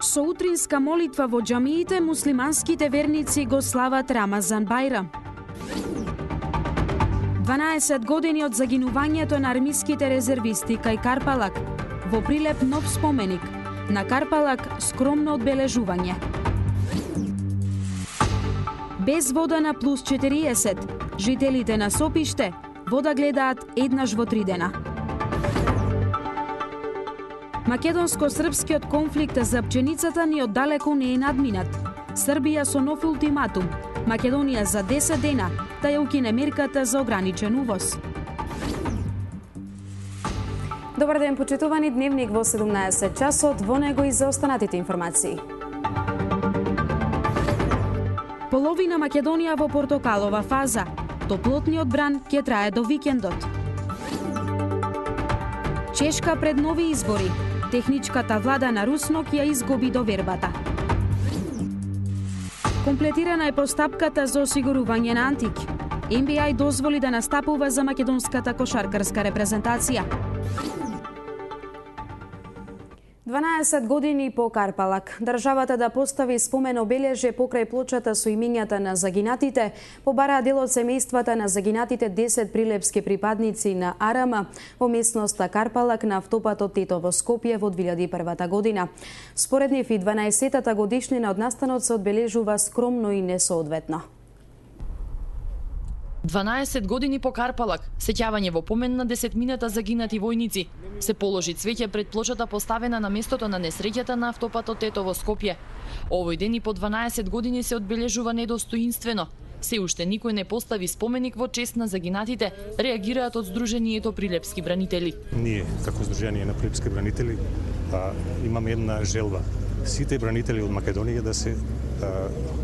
Со утринска молитва во џамиите, муслиманските верници го слават Рамазан Бајрам. 12 години од загинувањето на армиските резервисти кај Карпалак. Во Прилеп нов споменик. На Карпалак скромно одбележување. Без вода на плюс 40. Жителите на Сопиште вода гледаат еднаш во 3 дена. Македонско-српскиот конфликт за пченицата ни оддалеку не е надминат. Србија со нов ултиматум. Македонија за 10 дена да ја укине мерката за ограничен увоз. Добар ден, почитувани, дневник во 17 часот, во него и за останатите информации. Половина Македонија во портокалова фаза. Топлотниот бран ќе трае до викендот. Чешка пред нови избори. Техничката влада на Руснок ја изгуби довербата. Комплетирана е постапката за осигурување на Антик. NBA дозволи да настапува за македонската кошаркарска репрезентација. 12 години по Карпалак. Државата да постави спомен обележје покрај плочата со имињата на загинатите, побараа дел од семејствата на загинатите 10 прилепски припадници на АРМ во местноста Карпалак на автопатот Тетово Скопје во 2001 година. Според нив и 12-тата годишнина од настанот се одбележува скромно и несоодветно. 12 години по Карпалак, сеќавање во помен на 10-мината загинати војници, се положи цвеќе пред плочата поставена на местото на несреќата на автопатот Тетово Скопје. Овој ден и по 12 години се одбележува недостоинствено. Се уште никој не постави споменик во чест на загинатите, реагираат од Сдруженијето Прилепски бранители. Ние, како Сдружение на Прилепски бранители, имаме една желба. Сите бранители од Македонија да се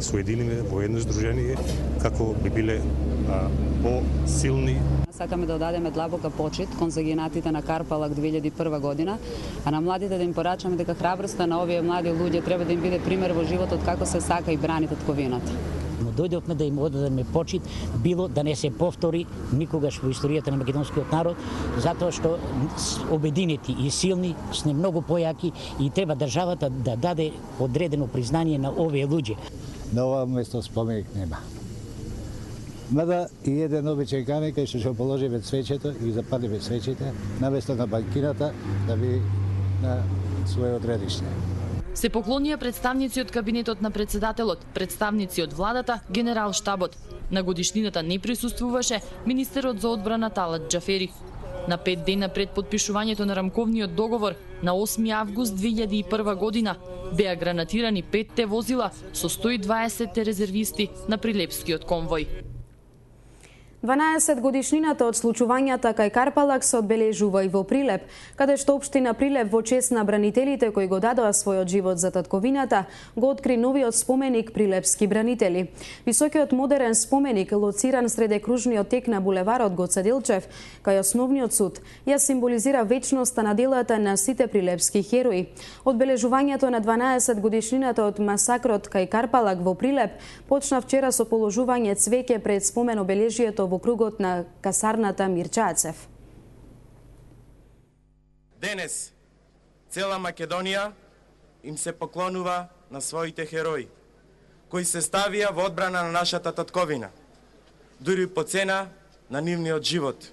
соединиме во едно здружение, како би биле по-силни. Сакаме да одадеме длабока почит кон загинатите на Карпалак 2001 година, а на младите да им порачаме дека храброста на овие млади луѓе треба да им биде пример во животот како се сака и брани татковината. Но дојдовме да им одадеме почит, било да не се повтори никогаш во историјата на македонскиот народ, затоа што обединети и силни сме многу појаки и треба државата да даде одредено признание на овие луѓе. На ова место споменик нема. Мада и еден обичај камен кај што ќе положиме цвеќето и запалиме цвеќите на место на банкината да би на своје одредиште. Се поклонија представници од кабинетот на председателот, представници од владата, генерал штабот. На годишнината не присуствуваше министерот за одбрана Талат Џафери. На 5 дена пред подпишувањето на рамковниот договор, на 8 август 2001 година, беа гранатирани 5 возила со 120 резервисти на Прилепскиот конвој. 12 годишнината од случувањата кај Карпалак се одбележува и во Прилеп, каде што општина Прилеп во чест на бранителите кои го дадоа својот живот за татковината, го откри новиот споменик Прилепски бранители. Високиот модерен споменик, лоциран среде кружниот тек на булеварот Гоце Делчев, кај основниот суд, ја символизира вечноста на делата на сите прилепски херои. Одбележувањето на 12 годишнината од масакрот кај Карпалак во Прилеп почна вчера со положување цвеќе пред спомен обележјето во кругот на касарната Мирчацев. Денес цела Македонија им се поклонува на своите херои, кои се ставија во одбрана на нашата татковина, дури по цена на нивниот живот.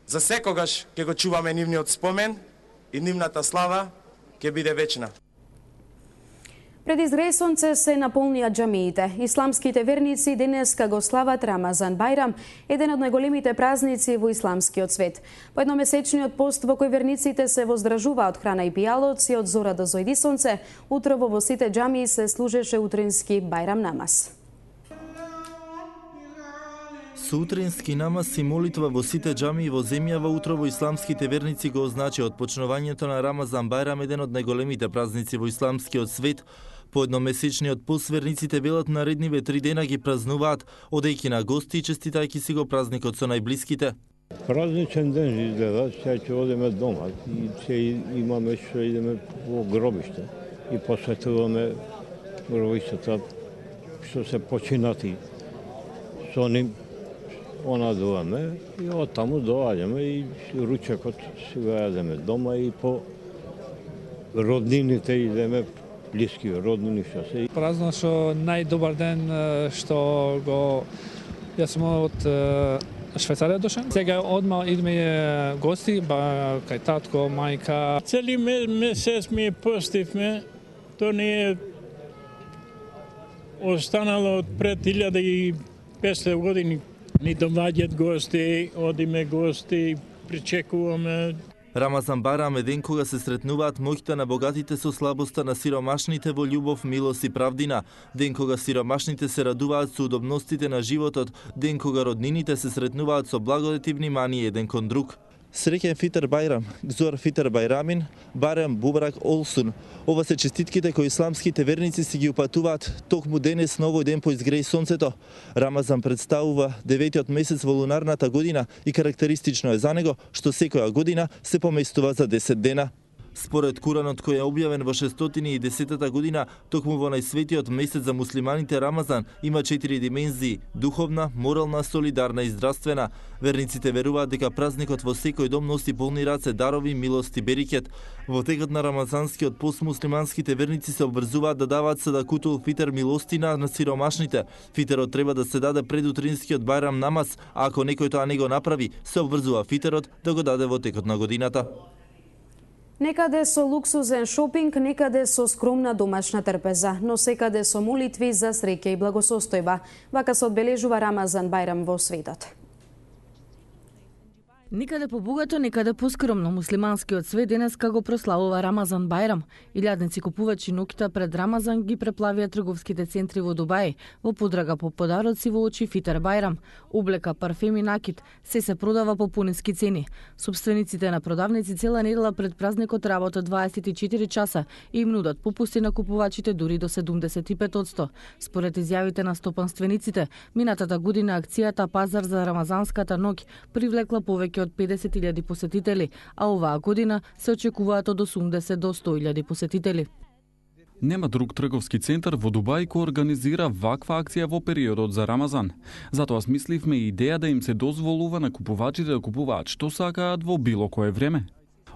За секогаш ќе го чуваме нивниот спомен и нивната слава ќе биде вечна. Пред изгреј сонце се наполнија џамиите. Исламските верници денеска го слават Рамазан Бајрам, еден од најголемите празници во исламскиот свет. По едномесечниот пост во кој верниците се воздржуваат од храна и пијалоци од зора до зојди сонце, утрово во сите џамии се служеше утрински Бајрам намаз. Со утрински намаз и молитва во сите џамии во земјава утрово исламските верници го означија отпочнувањето на Рамазан Бајрам, еден од најголемите празници во исламскиот свет. По едномесечниот пост верниците велат наредниве 3 дена ги празнуваат, одејќи на гости и честитајќи си го празникот со најблиските. Празничен ден изгледа, ќе одиме дома и ќе имаме што идеме во гробиште и посветуваме гробиштата што се починати со ним. Онадуваме и од таму доаѓаме и ручекот си го јадеме дома и по роднините идеме блиски, роднини што се. Празно што најдобар ден што го јас сум од Швајцарија дошен. Сега одма идеме гости, кај татко, мајка. Цели месец ми постивме, то не е останало од пред 1500 години. Ни доаѓаат гости, одиме гости, причекуваме. Рамазан Байрам е ден кога се сретнуваат моќта на богатите со слабоста на сиромашните во љубов, милост и правдина. Ден кога сиромашните се радуваат со удобностите на животот. Ден кога роднините се сретнуваат со благодет и внимание еден кон друг. Среќен Фитер Байрам, Гзор Фитер Байрамин, Барам Бубрак Олсун. Ова се честитките кои исламските верници си ги упатуваат токму денес на овој ден по изгреј сонцето. Рамазан представува 9-тиот месец во лунарната година и карактеристично е за него што секоја година се поместува за 10 дена. Според Куранот кој е објавен во 610 година, токму во најсветиот месец за муслиманите Рамазан има 4 димензии: духовна, морална, солидарна и здравствена. Верниците веруваат дека празникот во секој дом носи полни раце дарови, милост и берикет. Во текот на рамазанскиот пост муслиманските верници се обврзуваат да даваат садакутул фитер милостина на сиромашните. Фитерот треба да се даде пред утринскиот Байрам намаз, а ако некој тоа не го направи, се обврзува фитерот да го даде во текот на годината. Некаде со луксузен шопинг, некаде со скромна домашна трпеза, но секаде со молитви за среќа и благосостојба. Вака се одбележува Рамазан Байрам во светот. Никаде побогато, никаде поскромно, муслиманскиот свет денеска го прославува Рамазан Байрам. Илјадници купувачи ноќта пред Рамазан ги преплавија трговските центри во Дубај, во подрага по подароци во очи Фитер Байрам. Облека, парфеми, накид, се продава по пониски цени. Собствениците на продавници цела недела пред празникот работат 24 часа и им нудат попусти на купувачите дури до 75%. Според изјавите на стопанствениците, минатата година акцијата Пазар за Рамазанската ноќ привлекла повеќе од 50.000 посетители, а оваа година се очекуваат од 80 до 100.000 посетители. Нема друг трговски центар во Дубај кој организира ваква акција во периодот за Рамазан. Затоа смисливме идеја да им се дозволува на купувачите да купуваат што сакаат во било кое време.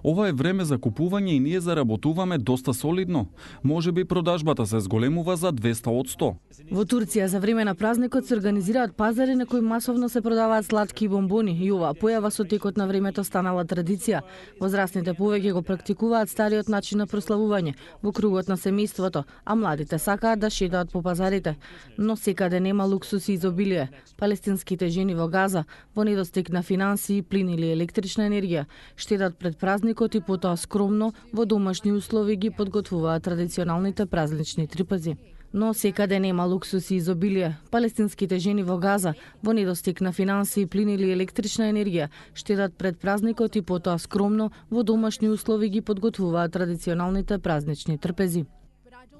Ова е време за купување и ние заработуваме доста солидно. Можеби продажбата се зголемува за 200%. Во Турција за време на празникот се организираат пазари на кои масовно се продаваат сладки и бомбони и оваа појава со текот на времето станала традиција. Возрастните повеќе го практикуваат стариот начин на прославување во кругот на семејството, а младите сакаат да шетаат по пазарите. Но секаде нема луксус и изобилие. Палестинските жени во Газа, во недостиг на финансии, плин или електрична енергија, штедат пред празникот и потоа скромно во домашни услови ги подготвуваат традиционалните празнични трипази. Но секаде нема луксус и изобилие. Палестинските жени во Газа, во недостиг на финансии, плин или електрична енергија, штедат пред празникот и потоа скромно во домашни услови ги подготвуваат традиционалните празнични трпези.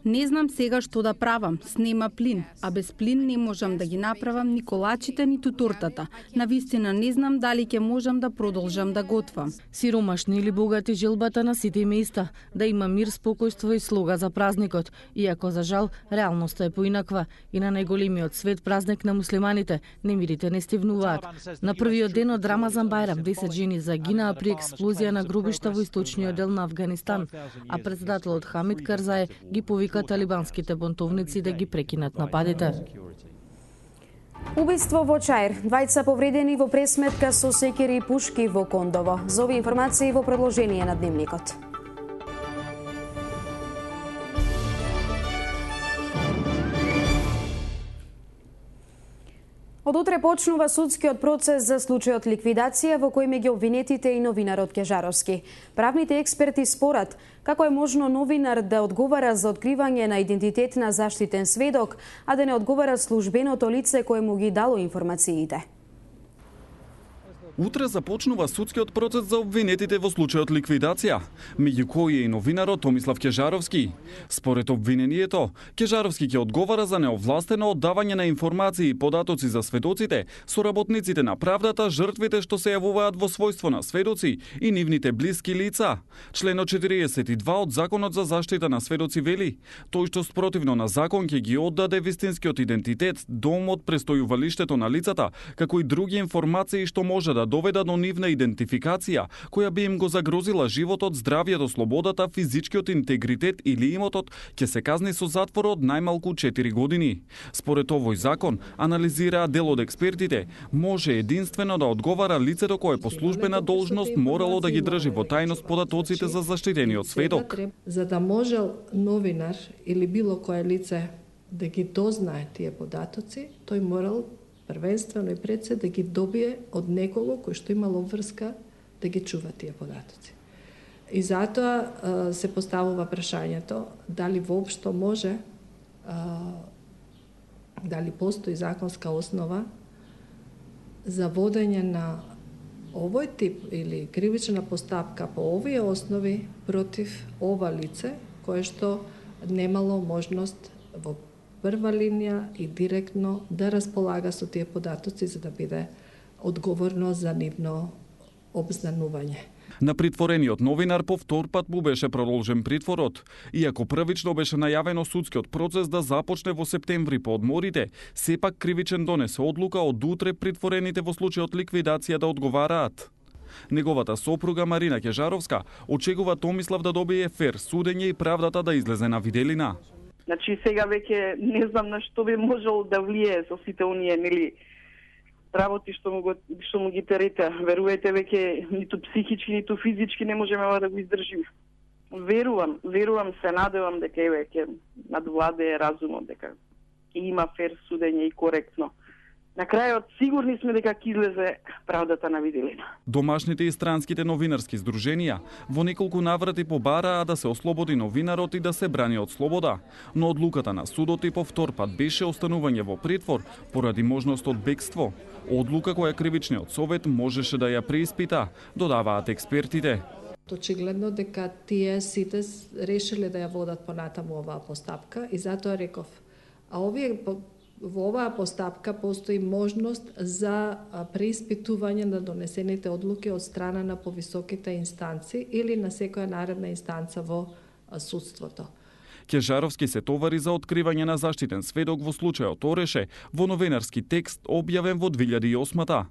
Не знам сега што да правам, снема плин, а без плин не можам да ги направам ни колачите, ниту тортата. Навистина не знам дали ќе можам да продолжам да готвам. Сиромашни или богати, желбата на сите им е иста, да има мир, спокојство и слога за празникот, иако за жал реалноста е поинаква и на најголемиот свет празник на муслиманите немирите не стивнуваат. На првиот ден од Рамазан Байрам 10 жени загинаа при експлозија на гробишта во источниот дел на Авганистан, а председателот Хамид Карзај ги повика талибанските бунтовници да ги прекинат нападите. Убиство во Чаир. Двајца повредени во пресметка со секири и пушки во Кондово. За овие информации во продолжение на дневникот. Од утре почнува судскиот процес за случајот ликвидација во кој ги обвинетите и новинарот Кежаровски. Правните експерти спорат како е можно новинар да одговара за откривање на идентитет на заштитен сведок, а да не одговара службеното лице кое му ги дало информациите. Утре започнува судскиот процес за обвинетите во случајот ликвидација, меѓу кои е и новинарот Томислав Кежаровски. Според обвинението, Кежаровски ќе одговара за неовластено оддавање на информации и податоци за сведоците, соработниците на правдата, жртвите што се јавуваат во својство на сведоци и нивните блиски лица. Членот 42 од Законот за заштита на сведоци вели, тој што спротивно на закон ќе ги оддаде вистинскиот идентитет, домот, престојувалиштето на лицата, како и други информации што може да доведат до нивна идентификација, која би им го загрозила животот, здравјето, слободата, физичкиот интегритет или имотот, ќе се казни со затвор од најмалку 4 години. Според овој закон, анализираа дел од експертите, може единствено да одговара лицето кое по службена должност морало да ги држи во тајност податоците за заштитениот сведок. За да можел новинар или било кое лице да ги дознае тие податоци, тој морал првенствено и пред се да ги добие од некого кој што имал обврска да ги чува тие податоци. И затоа се поставува прашањето дали воопшто може, дали постои законска основа за водење на овој тип или кривична постапка по овие основи против ова лице кое што немало можност во прва линија и директно да располага со тие податоци за да биде одговорно за нивно обзнанување. На притворениот новинар по втор пат му беше продолжен притворот. Иако првично беше најавено судскиот процес да започне во септември по одморите, сепак кривичен донесе одлука од утре притворените во случајот ликвидација да одговараат. Неговата сопруга Марина Кежаровска очекува Томислав да добие фер судење и правдата да излезе на виделина. Значи сега веќе не знам на што би можел да влие со сите оние нели работи што му ги терете. Верувате веќе ниту психички, ниту физички не можеме да го издржиме. Верувам, се надевам дека веќе надвладее разумот, дека има фер судење и коректно. На крајот сигурни сме дека ќе излезе правдата на виделина. Домашните и странските новинарски здруженија во неколку наврати побараа да се ослободи новинарот и да се брани од слобода, но одлуката на судот и по втор пат беше останување во притвор поради можност од бегство. Одлука која кривичниот совет можеше да ја преиспита, додаваат експертите. Очигледно дека тие сите решиле да ја водат понатаму оваа постапка и затоа реков, во оваа постапка постои можност за преиспитување на донесените одлуки од страна на повисоките инстанци или на секоја наредна инстанца во судството. Кежаровски се товари за откривање на заштитен сведок во случајот Ореше во новинарски текст објавен во 2008-та.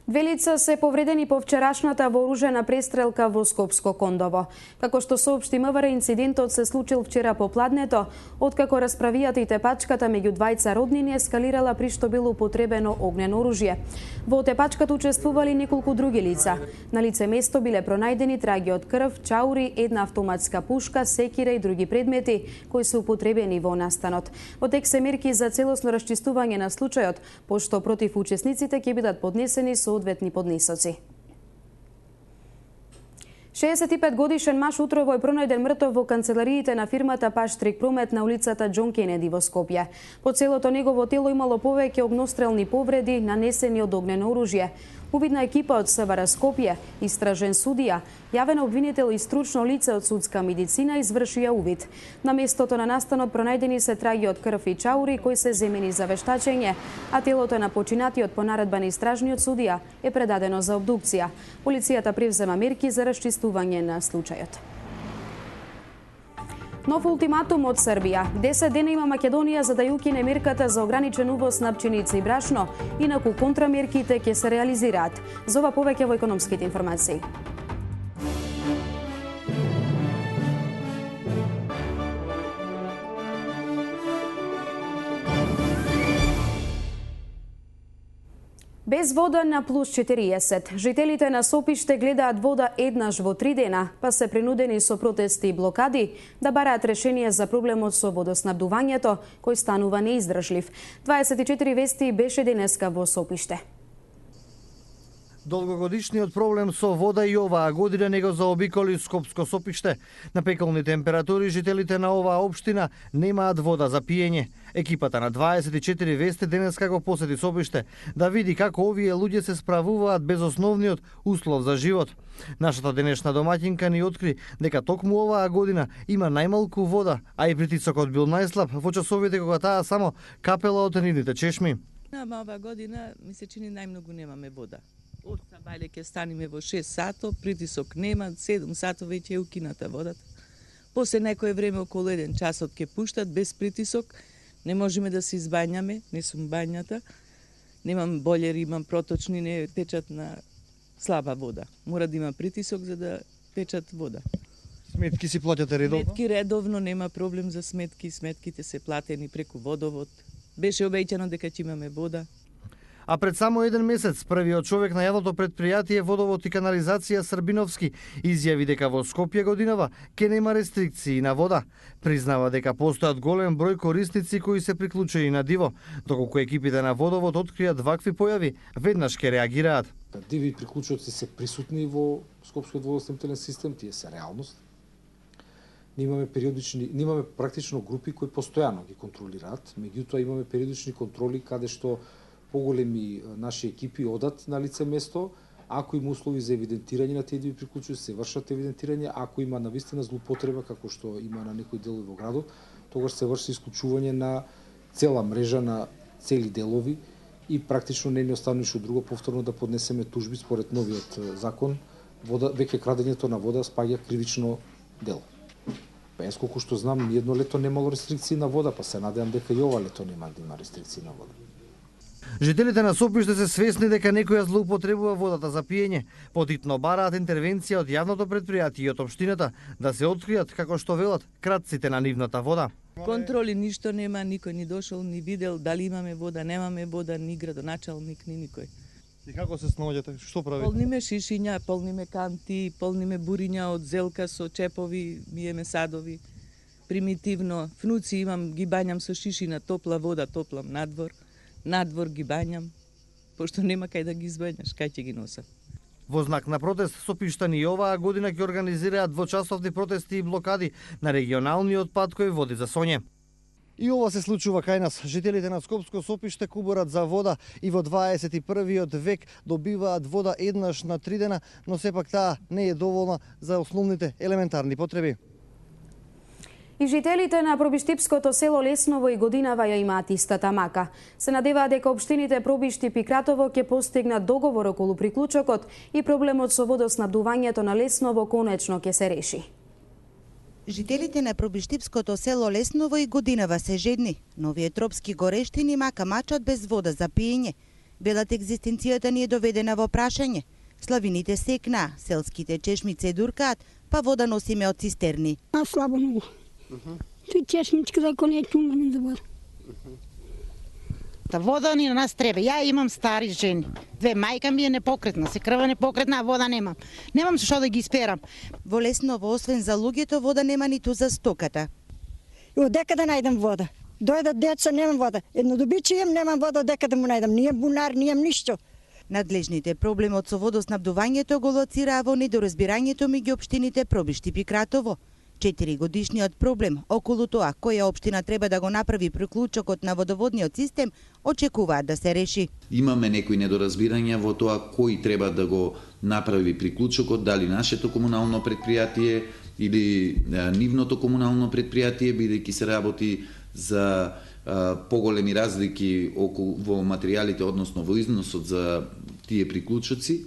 Две лица се повредени по вчерашната вооружена престрелка во Скопско-Кондово. Како што соопшти МВР, инцидентот се случил вчера попладнето, откако расправијата и тепачката меѓу двајца роднини ескалирала при што било употребено огнено оружје. Во тепачката учествували неколку други лица. На лице место биле пронајдени траги од крв, чаури, една автоматска пушка, секира и други предмети кои се употребени во настанот. Во тек се мерки за целосно расчистување на случајот, пошто против учесниците ќе бидат поднесени соодветни поднесоци. 65 годишен маж утрово е пронајден мртов во канцелариите на фирмата Паштрик Промет на улицата Џон Кенеди во Скопје. По целото негово тело имало повеќе огнострелни повреди нанесени од огнено оружје. Увидна екипа од СВР Скопје, истражен судија, јавен обвинител и стручно лице од судска медицина извршија увид. На местото на настанот пронајдени се траги од крв и чаури кои се земени за вештачење, а телото на починатиот по наредба на истражниот судија е предадено за обдукција. Полицијата превзема мерки за расчистување на случајот. Нов ултиматум од Србија. 10 дена има Македонија за да ја укине мерката за ограничен увоз на пченица и брашно, инаку контрамерките ќе се реализираат. За ова повеќе во економските информации. Без вода на плюс 40. Жителите на Сопиште гледаат вода еднаш во 3 дена, па се принудени со протести и блокади да бараат решение за проблемот со водоснабдувањето, кој станува неиздржлив. 24 вести беше денеска во Сопиште. Долгогодишниот проблем со вода и оваа година него заобиколи Скопско Сопиште. На пеколни температури жителите на оваа општина немаат вода за пиење. Екипата на 24 вести денеска го посети Сопиште да види како овие луѓе се справуваат без основниот услов за живот. Нашата денешна домаќинка ни откри дека токму оваа година има најмалку вода, а и притисокот бил најслаб во часовите кога таа само капела од нивните чешми. Оваа година ми се чини најмногу немаме вода. Од Сабајле ќе станеме во 6 сато, притисок нема, 7 сато веќе е укината водата. После некое време околу 1 часот ќе пуштат без притисок, не можеме да се избањаме, не сум бањата. Немам бољери, имам проточни, не течат на слаба вода. Мора да има притисок за да течат вода. Сметки си плаќате редовно? Сметки редовно, нема проблем за сметки. Сметките се платени преку водовод. Беше обеќано дека ќе имаме вода. А пред само еден месец, првиот човек на јавното предпријатие Водовод и канализација Србиновски изјави дека во Скопје годинава ке нема рестрикции на вода. Признава дека постојат голем број корисници кои се приклучени на диво, доколку екипите на Водовод откријат вакви појави, веднаш ке реагираат. Диви приклучоци се присутни во Скопскиот водоснабдителен систем, тие се реалност. Имаме практично групи кои постојано ги контролираат, меѓутоа имаме периодични контроли каде што поголеми наши екипи одат на лице место, ако има услови за евидентирање на тие диви приклучоци, се вршат евидентирање, ако има навистина злоупотреба, како што има на некои делови во градот, тогаш се врши исклучување на цела мрежа на цели делови и практично не ни остана ништо друго повторно да поднесеме тужби според новиот закон. Веќе крадењето на вода спаѓа кривично дело. Јас колку што знам, ниедно лето немало рестрикции на вода, па се надевам дека и ова лето нема да има рестрикции на вода. Жителите на Сопиште се свесни дека некоја злоупотребува водата за пиење. Потитно бараат интервенција од јавното предпријатие и од општината да се откријат, како што велат, кратците на нивната вода. Контроли ништо нема, никој ни дошол, ни видел дали имаме вода, немаме вода, ни градоначалник, ни никој. И како се снаоѓате? Што правите? Полниме шишиња, полниме канти, полниме буриња од зелка со чепови, миеме садови. Примитивно, внуци имам, ги бањам со шишина, топла вода, топлам надвор ги бањам, пошто нема кај да ги избањаш, кај ќе ги носам. Во знак на протест, Сопиштани оваа година ќе организираат двочасовни протести и блокади на регионалниот пат кој води за Соње. И ова се случува кај нас. Жителите на Скопско Сопиште куборат за вода и во 21 век добиваат вода еднаш на 3 дена, но сепак таа не е доволна за основните елементарни потреби. И жителите на Пробиштипското село Лесново и годинава ја имаат истата мака. Се надеваат дека општините Пробиштип и Кратово ќе постигнат договор околу приклучокот и проблемот со водоснабдувањето на Лесново конечно ќе се реши. Жителите на Пробиштипското село Лесново и годинава се жедни. Новиот тропски горештини мака мачат без вода за пиење. Велат екзистенцијата ни е доведена во прашање. Славините секнаа, селските чешмице дуркаат, па вода носиме од цистерни. Слабо многу. Тој чешмичка за коне чумани за вода. Та вода ни на нас треба. Ја имам стари жени. Две мајка ми е непокретна, се крва непокретна, а вода немам. Немам со што да ги исперам. Во Лесново, освен за луѓето, вода нема ниту за стоката. И одека да најдам вода? Дојдат деца, немам вода. Еднодобичи имам, немам вода, одека да му најдам. Нијам бунар, нијам ништо. Надлежните проблемот со водоснабдувањето го лоцираа во недоразбирањето меѓу општините Пробиштип и Кратово. 4-годишниот проблем околу тоа која општина треба да го направи приклучокот на водоводниот систем очекуваат да се реши. Имаме некои недоразбирања во тоа кој треба да го направи приклучокот, дали нашето комунално предпријатие или нивното комунално предпријатие, бидејќи се работи за поголеми разлики во материјалите, односно во износот за тие приклучоци.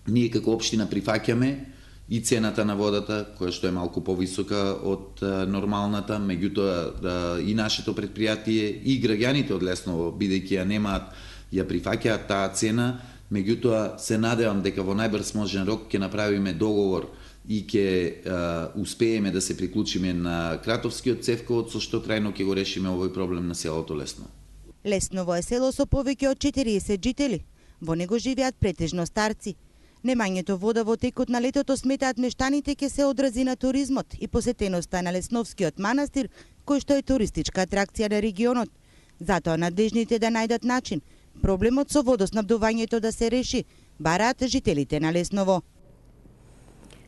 Ние како општина прифаќаме и цената на водата, која што е малку повисока од нормалната, меѓутоа и нашето предпријатие и граѓаните од Лесново, бидејќи ја немаат, ја прифаќаат таа цена, меѓутоа се надевам дека во најбрз можен рок ќе направиме договор и ќе успееме да се приклучиме на Кратовскиот цевковод, со што трајно ќе го решиме овој проблем на селото Лесново. Лесново е село со повеќе од 40 жители. Во него живеат претежно старци. Немањето вода во текот на летото сметаат мештаните ќе се одрази на туризмот и посетеноста на Лесновскиот манастир, кој што е туристичка атракција на регионот. Затоа надлежните да најдат начин проблемот со водоснабдувањето да се реши, бараат жителите на Лесново.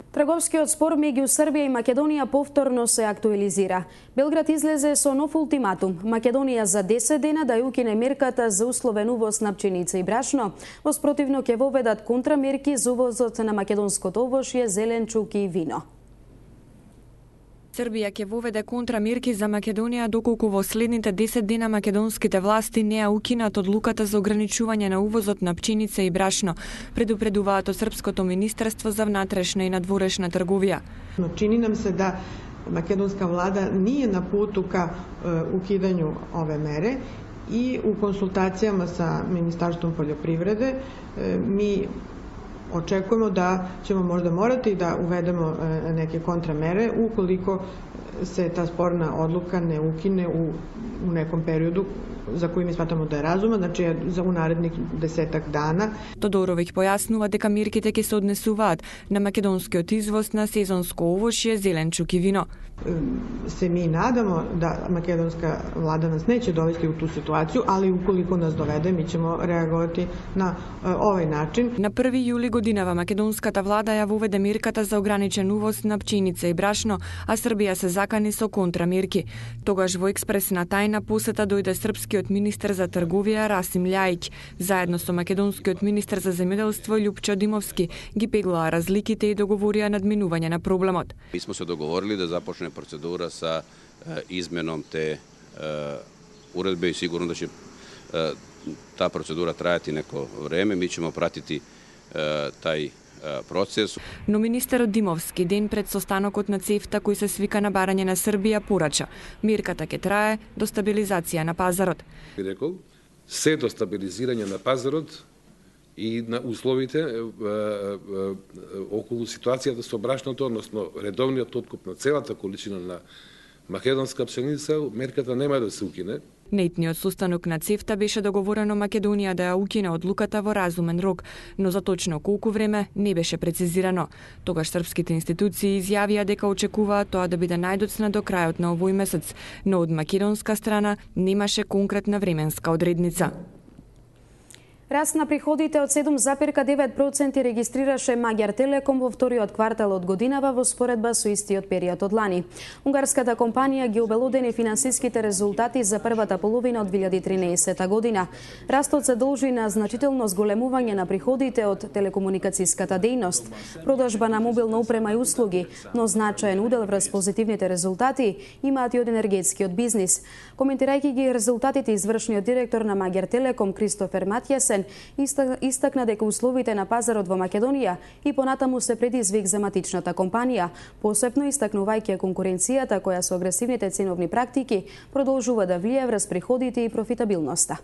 Трговскиот спор меѓу Србија и Македонија повторно се актуализира. Белград излезе со нов ултиматум. Македонија за 10 дена да ја укине мерката за условен увоз на пченица и брашно. Во спротивно ќе воведат контрамерки за увозот на македонското овошје, зеленчук и вино. Србија ќе воведе контрамерки за Македонија доколку во следните 10 дена македонските власти не ја укинат одлуката за ограничување на увозот на пченица и брашно, предупредуваат од Српското министерство за внатрешна и надворешна трговија. Чини нам се да македонска влада nije na putu ka ukidanju ove mere I u konsultacijama sa Ministarstvom poljoprivrede mi očekujemo da ćemo možda morati da uvedemo neke kontramere ukoliko se ta sporna odluka ne ukine u nekom periodu za koji mi smatramo da je razuman, znači u narednih 10 dana. Тодоровиќ појаснува дека мерките ќе се однесуваат на македонскиот извоз на сезонско овошје, зеленчук и вино. Se mi nadamo da makedonska vlada nas neće dovesti u tu situaciju, ali ukoliko nas dovede, mi ćemo reagovati na ovaj način. На 1 јули годинава македонската влада ја воведе мерката за ограничен увоз на пченица и брашно, а Србија се закани со контрамерки. Тогаш во експресна тајна посета дојде српскиот министер за трговија Расим Љајќ. Заедно со македонскиот министер за земјоделство Љупчо Димовски ги пеглаа разликите и договорија надминување на проблемот. Mi smo se dogovorili da započne procedura sa izmenom te uredbe i sigurno da će ta procedura trajati neko vreme. Mi ćemo pratiti taj proces. Но министерот Димовски ден пред состанокот на ЦЕФТА кој се свика на барање на Србија порача мерката ќе трае до стабилизација на пазарот. Би рекол, се до стабилизирање на пазарот и на условите околу ситуацијата со брашното, односно редовниот откуп на целата количина на македонска пшеница, мерката нема да се укине. На итниот состанок на ЦЕФТА беше договорено Македонија да ја укине одлуката во разумен рок, но за точно колку време не беше прецизирано. Тогаш српските институции изјавија дека очекуваат тоа да биде најдоцна до крајот на овој месец, но од македонска страна немаше конкретна временска одредница. Раст на приходите од 7,9% регистрираше Маѓар Телеком во вториот квартал од годинава во споредба со истиот период од лани. Унгарската компанија ги обелодени финансиските резултати за првата половина од 2013 година. Растот се должи на значително зголемување на приходите од телекомуникацијската дејност, продажба на мобилна опрема и услуги, но значаен удел врз позитивните резултати имаат и од енергетскиот бизнис. Коментирајќи ги резултатите, извршниот директор на Маѓар Телеком Кристофер Матјасен истакна дека условите на пазарот во Македонија и понатаму се предизвик за матичната компанија, посебно истакнувајќи конкуренцијата која со агресивните ценовни практики продолжува да влие врз приходите и профитабилноста.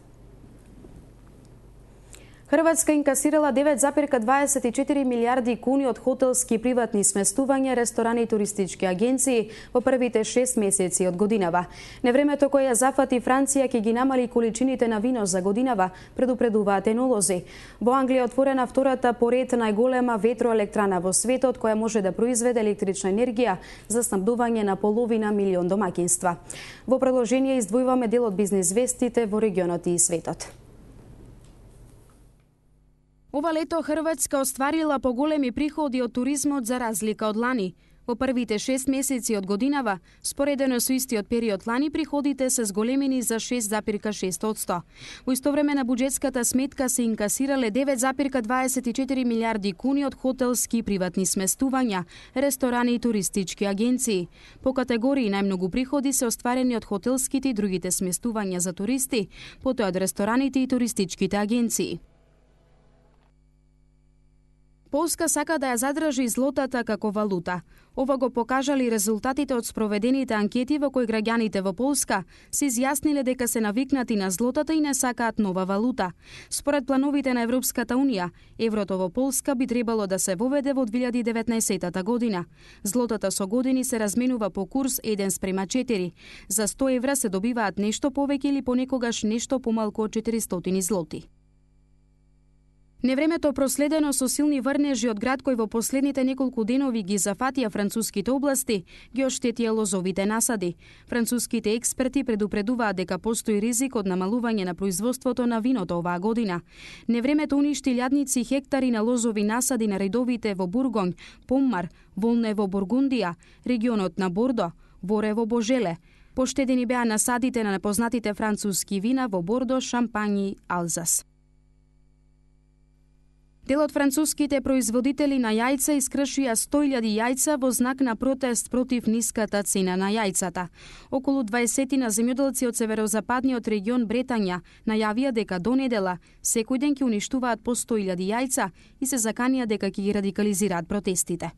Хрватска инкасирала 9,24 милиарди куни од хотелски приватни сместувања, ресторани и туристички агенции во првите 6 месеци од годинава. Невремето кое ја зафати Франција ќе ги намали количините на вино за годинава, предупредуваат енолози. Во Англија отворена втората поред најголема ветроелектрана во светот која може да произведе електрична енергија за снабдување на половина милион домаќинства. Во продолжение издвојуваме дел од бизнис вестите во регионот и светот. Ова лето Хрватска остварила поголеми приходи од туризмот за разлика од лани. Во првите 6 месеци од годинава, споредено со истиот период лани, приходите се зголемени за 6,6%. Во исто време на буџетската сметка се инкасирале 9,24 милиарди куни од хотелски и приватни сместувања, ресторани и туристички агенции. По категории најмногу приходи се остварени од хотелските и другите сместувања за туристи, потоа од рестораните и туристичките агенции. Полска сака да ја задржи злотата како валута. Ова го покажали резултатите од спроведените анкети во кои граѓаните во Полска се изјасниле дека се навикнати на злотата и не сакаат нова валута. Според плановите на Европската унија, еврото во Полска би требало да се воведе во 2019 година. Злотата со години се разменува по курс 1:4. За 100 евра се добиваат нешто повеќе или понекогаш нешто помалку од 400 злоти. Невремето проследено со силни врнежи од град кој во последните неколку денови ги зафатија француските области, ги оштетија лозовите насади. Француските експерти предупредуваат дека постои ризик од намалување на производството на виното оваа година. Невремето уништи илјадници хектари на лозови насади на редовите во Бургонј, Поммар, Волне во Бургундија, регионот на Бордо, Воре во Божеле. Поштедени беа насадите на непознатите француски вина во Бордо, Шампањи и Алзас. Дел од француските производители на јајца искршија 100.000 јајца во знак на протест против ниската цена на јајцата. Околу 20 на земјоделци од северозападниот регион Бретања најавија дека до недела секој ден ќе уништуваат по 100.000 јајца и се заканија дека ќе ги радикализираат протестите.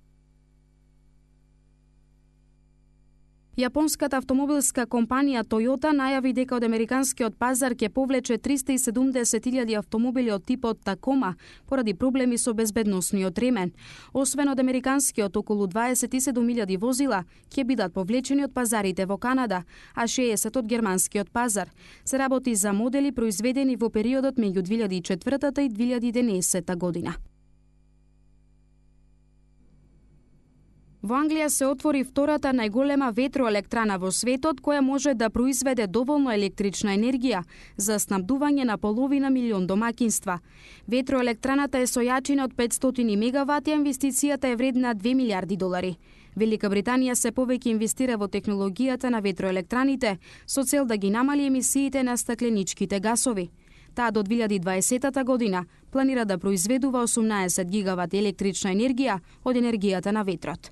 Јапонската автомобилска компанија Toyota најави дека од американскиот пазар ќе повлече 370.000 автомобили од типот Tacoma поради проблеми со безбедносниот ремен. Освен од американскиот, околу 27.000 возила ќе бидат повлечени од пазарите во Канада, а 60 од германскиот пазар. Се работи за модели произведени во периодот меѓу 2004 и 2011 година. Во Англија се отвори втората најголема ветроелектрана во светот, која може да произведе доволно електрична енергија за снабдување на половина милион домакинства. Ветроелектраната е со јачина од 500 мегавати, а инвестицијата е вредна $2 милиарди. Велика Британија се повеќе инвестира во технологијата на ветроелектраните со цел да ги намали емисиите на стакленичките гасови. Таа до 2020 година планира да произведува 18 гигавати електрична енергија од енергијата на ветрот.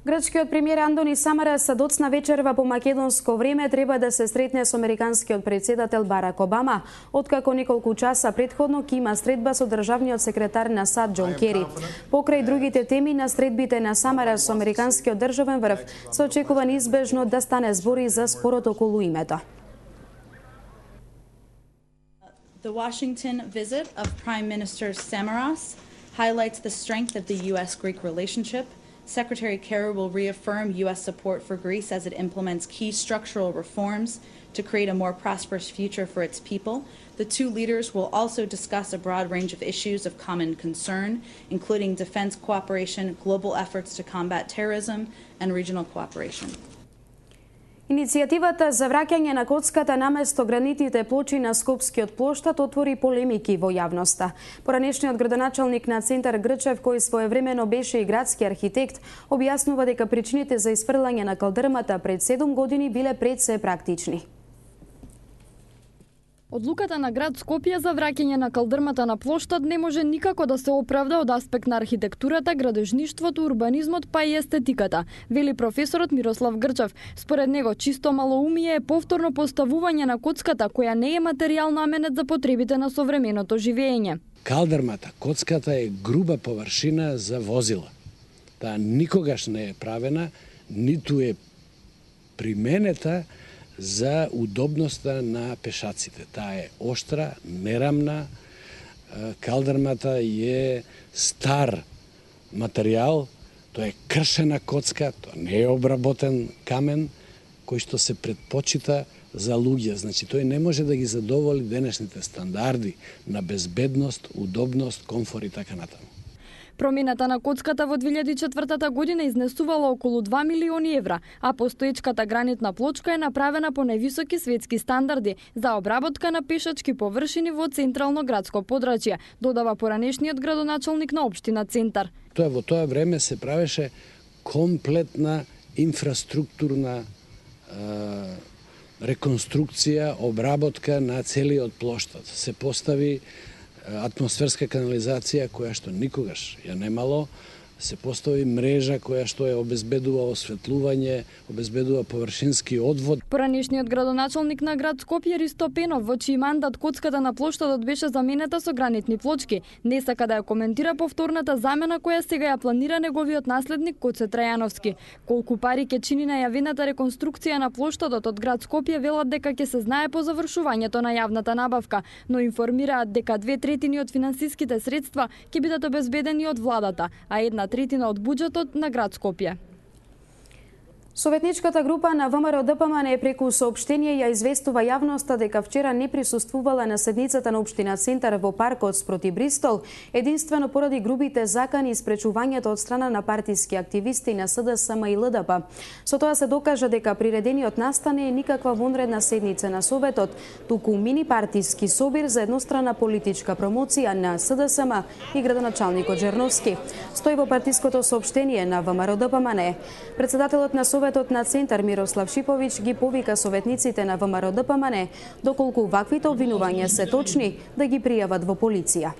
Грчкиот премиер Андони Самарас доцна вечерва по македонско време треба да се сретне со американскиот претседател Барак Обама, откако неколку часа претходно ќе има средба со државниот секретар на САД Џон Кери. Покрај другите теми на средбите на Самарас со американскиот државен врв се очекува неизбежно да стане збори за спорот околу името. The Washington visit of Prime Minister Samaras highlights the strength of the U.S.-Greek relationship. Secretary Kerry will reaffirm U.S. support for Greece as it implements key structural reforms to create a more prosperous future for its people. The two leaders will also discuss a broad range of issues of common concern, including defense cooperation, global efforts to combat terrorism, and regional cooperation. Иницијативата за враќање на коцката наместо гранитните плочи на Скопскиот плоштад отвори полемики во јавноста. Поранешниот градоначалник на Центар Грчев, кој своевремено беше и градски архитект, објаснува дека причините за изфрлање на калдрмата пред 7 години биле пред се практични. Одлуката на град Скопје за враќање на калдрмата на плоштад не може никако да се оправда од аспект на архитектурата, градежништвото, урбанизмот, па и естетиката, вели професорот Мирослав Грчев. Според него, чисто малоумие е повторно поставување на коцката, која не е материјално аменет за потребите на современото живење. Калдрмата, коцката е груба површина за возила. Таа никогаш не е правена, ниту е применета за удобноста на пешаците. Таа е оштра, нерамна, калдрмата е стар материјал, тоа е кршена коцка, тоа не е обработен камен, кој што се предпочита за луѓе. Значи, тој не може да ги задоволи денешните стандарди на безбедност, удобност, комфор и така натаму. Промената на коцката во 2004 година изнесувала околу 2 милиони евра, а постоечката гранитна плочка е направена по највисоки светски стандарди за обработка на пешачки површини во централно градско подрачје, додава поранешниот градоначалник на општина Центар. Тоа во тоа време се правеше комплетна инфраструктурна реконструкција, обработка на целиот плоштад. Се постави атмосферска канализација која што никогаш ја немало, се постави мрежа која што ја обезбедува осветлување, обезбедува површински одвод. Поранешниот градоначалник на град Скопје Ристо Пенов, во чиј мандат коцката на плоштадот беше заменета со гранитни плочки, не сака да ја коментира повторната замена која сега ја планира неговиот наследник Коце Трајановски. Колку пари ќе чини најавената реконструкција на плоштадот од град Скопје велат дека ќе се знае по завршувањето на јавната набавка, но информираат дека 2/3 од финансиските средства ќе бидат обезбедени од владата, а 1/3 од буџетот на град Скопје. Советничката група на ВМРО ДПМН преку соопштение ја известува јавноста дека вчера не присуствувала на седницата на општина Центар во паркот спроти Бристол, единствено поради грубите закани и спречувањето од страна на партиски активисти на СДСМ и ЛДП. Со тоа се докажа дека приредениот настан не е никаква вонредна седница на Советот, туку мини партиски собир за еднострана политичка промоција на СДСМ и градоначалникот Жерновски. Стои во партиското соопштение на ВМРО ДПМН. Председателот на Советот на Центар Мирослав Шиповиќ ги повика советниците на ВМРО ДПМН, доколку ваквите обвинувања се точни, да ги пријават во полиција.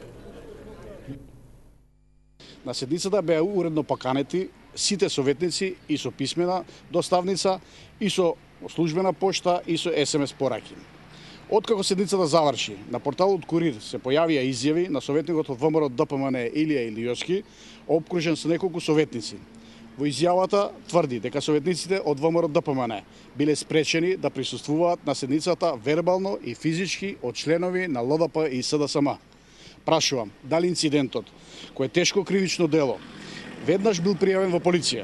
На седницата беа уредно поканети сите советници и со писмена доставница, и со службена пошта, и со СМС пораки. Откако седницата заврши, на порталот Курир се појавија изјави на советникот од ВМРО ДПМН Илија Илијовски, обкружен со неколку советници. Во изјавата тврди дека советниците од ВМРО ДПМН биле спречени да присуствуваат на седницата вербално и физички од членови на ЛДП и СДСМ. Прашувам, дали инцидентот, кој е тешко кривично дело, веднаш бил пријавен во полиција?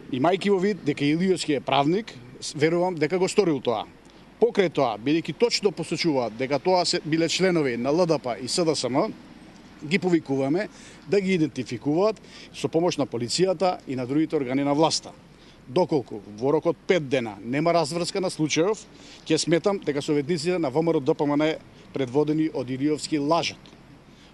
Имајќи во вид дека Илијовски е правник, верувам дека го сторил тоа. Покрај тоа, бидејќи точно посочуваат дека тоа се биле членови на ЛДП и СДСМ, ги повикуваме да ги идентификуваат со помош на полицијата и на другите органи на власта. Доколку во рок од 5 дена нема разврска на случајов, ќе сметам дека советниците на ВМРО ДПМН предводени од Илијовски лажат.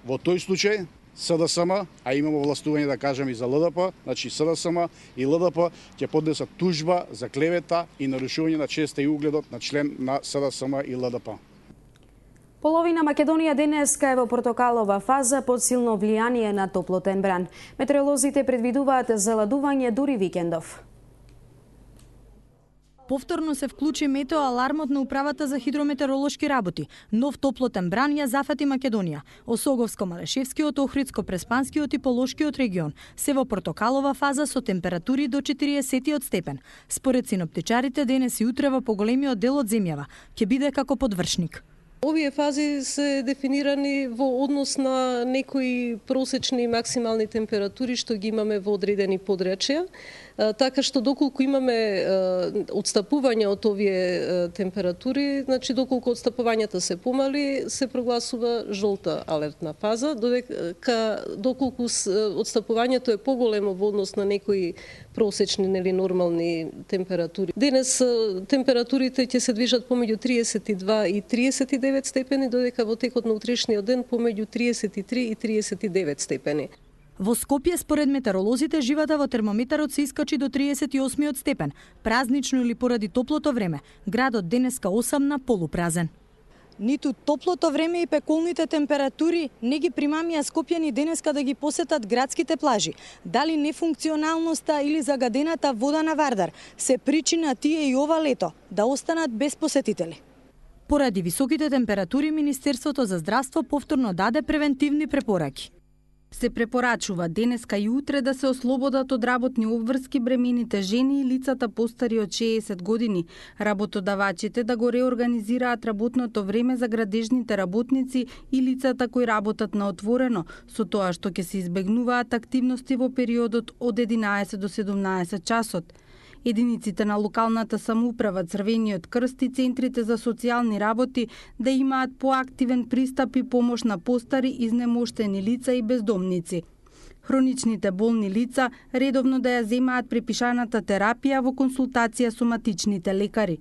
Во тој случај СДСМ, а имаме властување да кажем и за ЛДП, значи СДСМ и ЛДП ќе поднесат тужба за клевета и нарушување на честа и угледот на член на СДСМ и ЛДП. Половина Македонија денеска е во портокалова фаза под силно влијание на топлотен бран. Метеоролозите предвидуваат заладување дури викендов. Повторно се вклучи метеоалармот на Управата за хидрометеоролошки работи. Нов топлотен бран ја зафати Македонија. Осоговско-Малешевскиот, Охридско-Преспанскиот и Полошкиот регион се во портокалова фаза со температури до 40 степен. Според синоптичарите, денес и утре во поголемиот дел од земјава ќе биде како подвршник. Овие фази се дефинирани во однос на некои просечни и максимални температури што ги имаме во одредени подречја, така што доколку имаме отстапување од овие температури, значи доколку отстапувањата се помали, се прогласува жолта алертна фаза, додека доколку отстапувањето е поголемо во однос на некои просечни или нормални температури. Денес температурите ќе се движат помеѓу 32 и 39 степени, додека во текот на утрешниот ден помеѓу 33 и 39 степени. Во Скопје, според метеоролозите, живата во термометарот се искачи до 38 степен. Празнично или поради топлото време, градот денеска осамна полупразен. Ниту топлото време и пеколните температури не ги примамија скопјани денеска да ги посетат градските плажи. Дали нефункционалноста или загадената вода на Вардар се причина тие и ова лето да останат без посетители. Поради високите температури, Министерството за здравство повторно даде превентивни препораки. Се препорачува денеска и утре да се ослободат од работни обврски бремените жени и лицата постари од 60 години. Работодавачите да го реорганизираат работното време за градежните работници и лицата кои работат на отворено, со тоа што ќе се избегнуваат активности во периодот од 11 до 17 часот. Единиците на локалната самоуправа, Црвениот крст и центрите за социјални работи да имаат поактивен пристап и помош на постари, изнемоштени лица и бездомници. Хроничните болни лица редовно да ја земаат препишаната терапија во консултација со матичните лекари.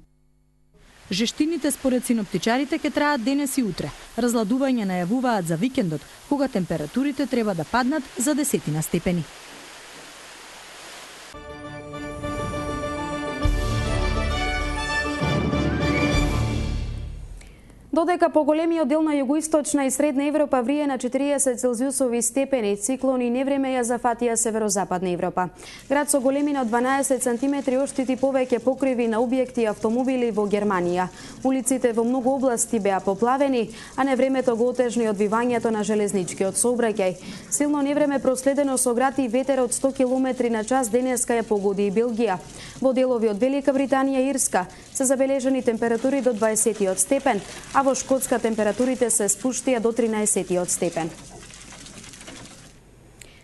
Жештините според синоптичарите ќе траат денес и утре. Разладување најавуваат за викендот, кога температурите треба да паднат за 10 степени. Додека поголемиот дел на југоисточна и средна Европа врие на 40 целзиусови степени, циклони и невреме ја зафатија северозападна Европа. Град со големина од 12 сантиметри оштити повеќе покриви на објекти и автомобили во Германија. Улиците во многу области беа поплавени, а невремето го отежни одвивањето на железничкиот сообраќај. Силно невреме проследено со град и ветер од 100 км на час денеска ја погоди и Белгија. Во делови од Велика Британија и Ирска се забележани температури до 20 степен, а во Шкотска температурите се спуштија до 13 степен.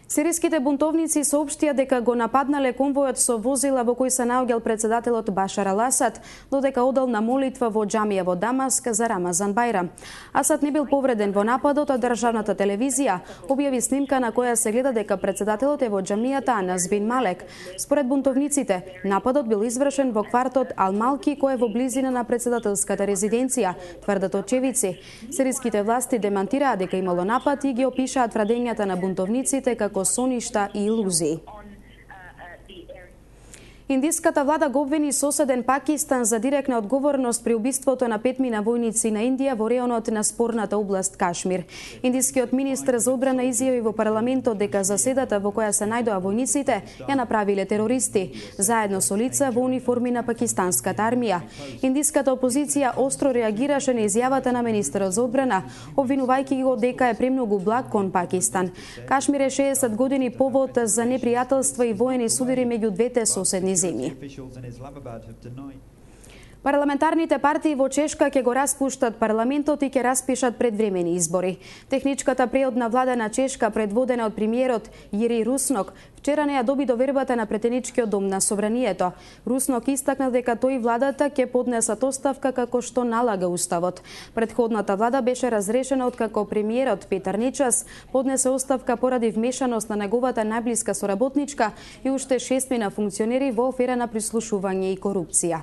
Сириските бунтовници соопштија дека го нападнале конвојот со возила во кој се наоѓал председателот Башар ал-Асад, додека одел на молитва во џамија во Дамаск за Рамазан Бајрам. Асад не бил повреден во нападот, а државната телевизија објави снимка на која се гледа дека председателот е во џамијата Анас бин Малек. Според бунтовниците, нападот бил извршен во квартот Ал-Малки, кој е во близина на председателската резиденција, тврдат очевици. Сириските власти демантираа дека имало напад и ги опишаат врадењата на бунтовниците како соништа и илузии. Индиската влада го обвини соседен Пакистан за директна одговорност при убиството на 5 војници на Индија во реонот на спорната област Кашмир. Индискиот министр за одбрана изјави во парламентот дека заседата во која се најдоа војниците ја направиле терористи, заедно со лица во униформи на пакистанската армија. Индиската опозиција остро реагираше на изјавата на министерот за одбрана, обвинувајќи го дека е премногу благ кон Пакистан. Кашмир е 60 години повод за непријателства и воени судири меѓу двете соседни земји. Парламентарните партии во Чешка ќе го распуштат парламентот и ќе распишат предвремени избори. Техничката преодна влада на Чешка, предводена од премиерот Јири Руснок, вчера не ја доби довербата на претеничкиот дом на Собранието. Руснок истакна дека тој и владата ќе поднесат оставка како што налага уставот. Претходната влада беше разрешена откако премиерот Петар Нечас поднесе оставка поради вмешаност на неговата најблиска соработничка и уште 6 функционери во афера на прислушување и корупција.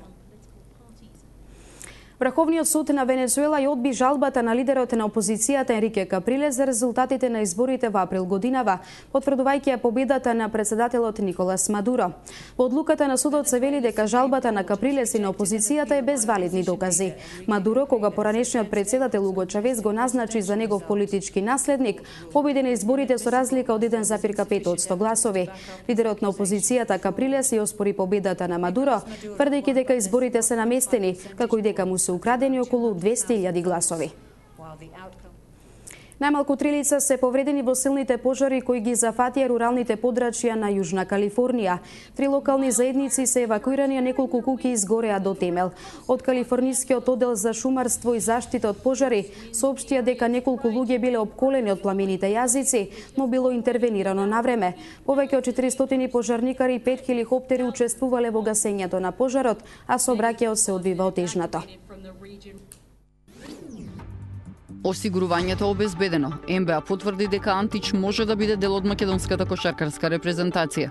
Врховниот суд на Венецуела ја одби жалбата на лидерот на опозицијата Енрике Каприле за резултатите на изборите во април годинава, потврдувајќи ја победата на председателот Николас Мадуро. Во одлуката на судот се вели дека жалбата на Каприле и на опозицијата е без валидни докази. Мадуро, кога поранешниот председател Уго Чавес го назначи за негов политички наследник, победи на изборите со разлика од 1,5% гласови. Лидерот на опозицијата Каприле си оспори победата на Мадуро, тврдејќи дека изборите се наместени, како и дека му се украдени околу 200.000 гласови. Најмалку 3 лица се повредени во силните пожари кои ги зафатија руралните подрачја на Јужна Калифорнија. 3 локални заедници се евакуирани, а неколку куќи изгореа до темел. Од Калифорнискиот оддел за шумарство и заштита од пожари соопштија дека неколку луѓе биле опколени од пламените јазици, но било интервенирано на време. Повеќе од 400 пожарникари и 5 хеликоптери учествувале во гасењето на пожарот, а сообраќајот се одвива отежнато. Осигурувањето обезбедено. НБА потврди дека Антич може да биде дел од македонската кошаркарска репрезентација.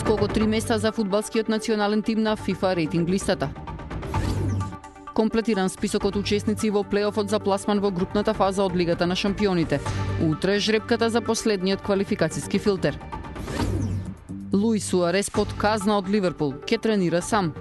Скоко 3 места за фудбалскиот национален тим на FIFA рейтинг листата. Комплетиран списокот учесници во плейофот за пласман во групната фаза од Лигата на шампионите. Утре жребката за последниот квалификацијски филтер. Луис Суарес под казна од Ливерпул, ќе тренира сам.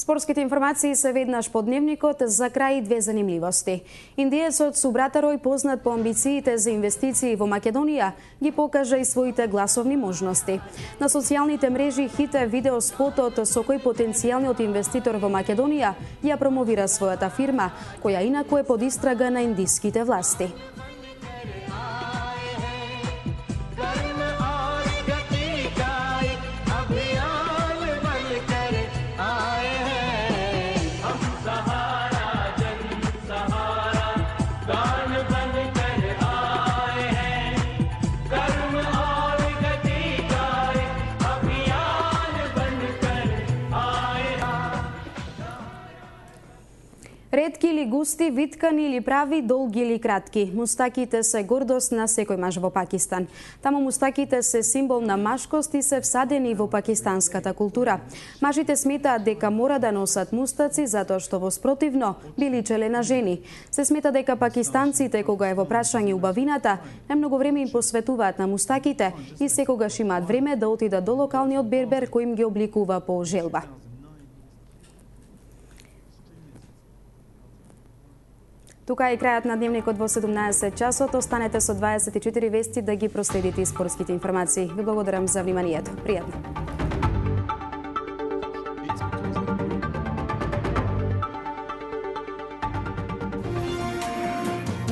Спортските информации се веднаш по дневникот, за крај 2 занимливости. Индиецот Субрата Рој, познат по амбициите за инвестиции во Македонија, ги покажа и своите гласовни можности. На социјалните мрежи хите видео спотот со кој потенцијалниот инвеститор во Македонија ја промовира својата фирма, која инаку е под истрага на индиските власти. Ретки или густи, виткани или прави, долги или кратки. Мустаките се гордост на секој маж во Пакистан. Таму мустаките се символ на машкост и се всадени во пакистанската култура. Мажите сметаат дека мора да носат мустаци затоа што во спротивно би личеле на жени. Се смета дека пакистанците, кога е во прашање убавината, најмногу време им посветуваат на мустаките и секогаш имаат време да отидат до локалниот бербер кој им ги обликува по желба. Тука е крајот на дневникот во 17 часот. Останете со 24 вести да ги проследите спортските информации. Ви благодарам за вниманието. Пријатно.